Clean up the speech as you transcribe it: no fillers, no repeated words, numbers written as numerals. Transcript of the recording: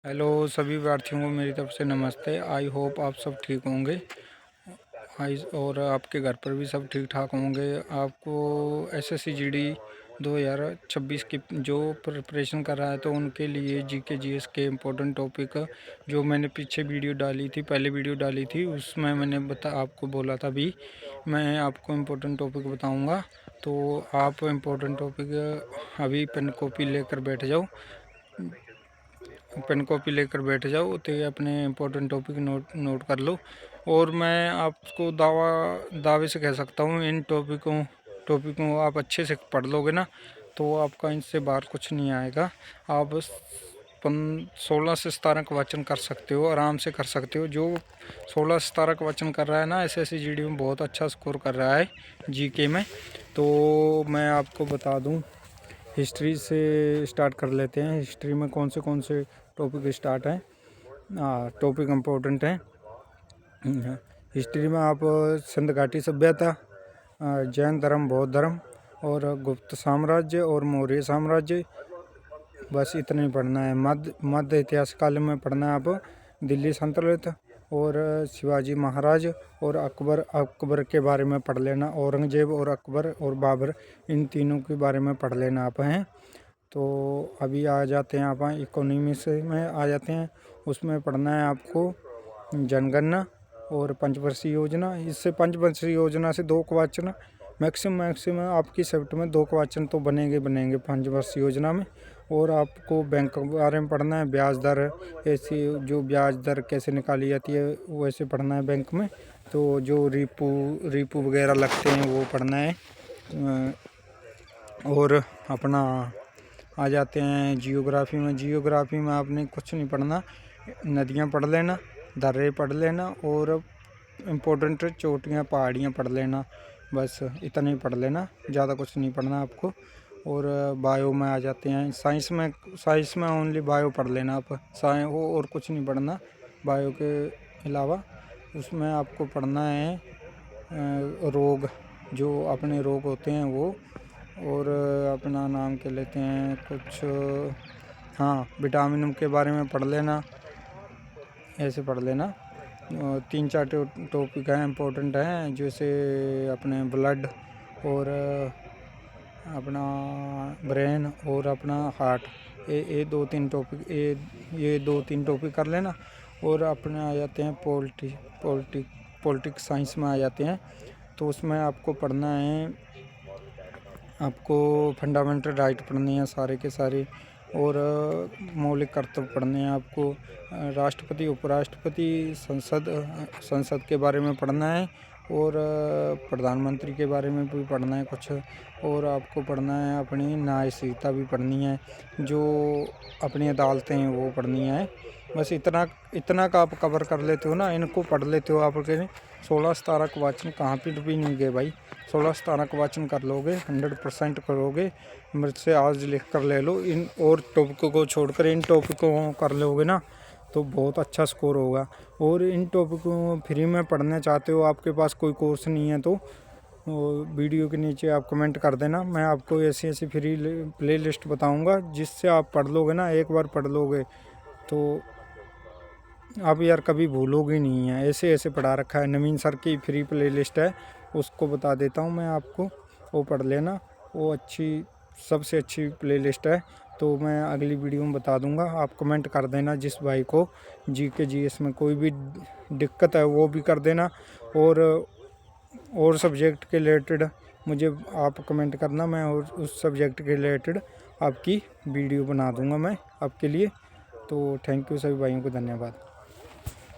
Hello सभी विद्यार्थियों को मेरी तरफ से नमस्ते। आई होप आप सब ठीक होंगे और आपके घर पर भी सब ठीक ठाक होंगे। आपको एसएससी जीडी 2026 की जो प्रिपरेशन कर रहा है तो उनके लिए जीके जीएस के इम्पोर्टेंट टॉपिक जो मैंने पीछे वीडियो डाली थी, पहले वीडियो डाली थी, उसमें मैंने आपको बोला था भी मैं आपको इम्पोर्टेंट टॉपिक बताऊंगा। तो आप इम्पोर्टेंट टॉपिक अभी पेन कॉपी लेकर बैठ जाओ, पेन कॉपी लेकर बैठ जाओ तो ये अपने इम्पोर्टेंट टॉपिक नोट कर लो। और मैं आपको दावे से कह सकता हूँ इन टॉपिकों आप अच्छे से पढ़ लोगे ना तो आपका इनसे बाहर कुछ नहीं आएगा। आप 16 से 17 का वाचन कर सकते हो, आराम से कर सकते हो। जो 16 से 17 का वाचन कर रहा है ना एसएससी जीडी में बहुत अच्छा स्कोर कर रहा है जीके में। तो मैं आपको बता दूं, हिस्ट्री से स्टार्ट कर लेते हैं। हिस्ट्री में कौन से टॉपिक स्टार्ट हैं, टॉपिक इम्पोर्टेंट हैं। हिस्ट्री में आप सिंध घाटी सभ्यता, जैन धर्म, बौद्ध धर्म और गुप्त साम्राज्य और मौर्य साम्राज्य, बस इतना ही पढ़ना है। मध्य इतिहास काल में पढ़ना है आप दिल्ली सल्तनत और शिवाजी महाराज और अकबर के बारे में पढ़ लेना। औरंगजेब और अकबर और बाबर, इन तीनों के बारे में पढ़ लेना आप हैं। तो अभी आ जाते हैं आप इकोनॉमी से में आ जाते हैं। उसमें पढ़ना है आपको जनगणना और पंचवर्षीय योजना। इससे पंचवर्षीय योजना से 2 क्वेश्चन मैक्सिमम आपकी सब्जेक्ट में 2 क्वेश्चन तो बनेंगे पंचवर्षीय योजना में। और आपको बैंक के बारे में पढ़ना है, ब्याज दर, ऐसी जो ब्याज दर कैसे निकाली जाती है वैसे पढ़ना है बैंक में। तो जो रिपू वगैरह लगते हैं वो पढ़ना है। और अपना आ जाते हैं जियोग्राफी में। जियोग्राफी में आपने कुछ नहीं पढ़ना, नदियाँ पढ़ लेना, दर्रे पढ़ लेना और इम्पोर्टेंट चोटियाँ पहाड़ियाँ पढ़ लेना, बस इतना ही पढ़ लेना, ज़्यादा कुछ नहीं पढ़ना आपको। और बायो में आ जाते हैं। साइंस में ओनली बायो पढ़ लेना आप, साइंस और कुछ नहीं पढ़ना बायो के अलावा। उसमें आपको पढ़ना है रोग, जो अपने रोग होते हैं वो, और अपना नाम के लेते हैं कुछ, विटामिन के बारे में पढ़ लेना, ऐसे पढ़ लेना। 3-4 टॉपिक हैं इम्पोर्टेंट हैं, जैसे अपने ब्लड और अपना ब्रेन और अपना हार्ट, ये 2-3 टॉपिक, ये 2-3 टॉपिक कर लेना। और अपने आ जाते हैं पॉलिटिक्स साइंस में आ जाते हैं। तो उसमें आपको पढ़ना है, आपको फंडामेंटल राइट पढ़नी है सारे के सारे, और मौलिक कर्तव्य पढ़ने हैं आपको। राष्ट्रपति, उपराष्ट्रपति, संसद के बारे में पढ़ना है और प्रधानमंत्री के बारे में भी पढ़ना है कुछ। और आपको पढ़ना है अपनी न्यायशीलता भी पढ़नी है, जो अपनी अदालतें हैं वो पढ़नी है। बस इतना का आप कवर कर लेते हो ना, इनको पढ़ लेते हो आपके 16-17 का वाचन कहाँ पे भी नहीं गए भाई। 16-17 का वाचन कर लोगे, 100% करोगे। मुझसे आज लिख कर ले लो, इन और टॉपिकों को छोड़कर इन टॉपिकों को कर लोगे ना तो बहुत अच्छा स्कोर होगा। और इन टॉपिकों फ्री में पढ़ना चाहते हो, आपके पास कोई कोर्स नहीं है, तो वीडियो के नीचे आप कमेंट कर देना। मैं आपको ऐसी फ्री प्ले लिस्ट बताऊँगा, जिससे आप पढ़ लोगे ना, एक बार पढ़ लोगे तो आप यार कभी भूलोगे नहीं है। ऐसे पढ़ा रखा है, नवीन सर की फ्री प्ले लिस्ट है, उसको बता देता हूँ मैं आपको, वो पढ़ लेना। वो सबसे अच्छी प्ले लिस्ट है। तो मैं अगली वीडियो में बता दूंगा, आप कमेंट कर देना। जिस भाई को जीके जीएस में कोई भी दिक्कत है वो भी कर देना, और सब्जेक्ट के रिलेटेड मुझे आप कमेंट करना, मैं और उस सब्जेक्ट के रिलेटेड आपकी वीडियो बना दूंगा मैं आपके लिए। तो थैंक यू सभी भाइयों को, धन्यवाद।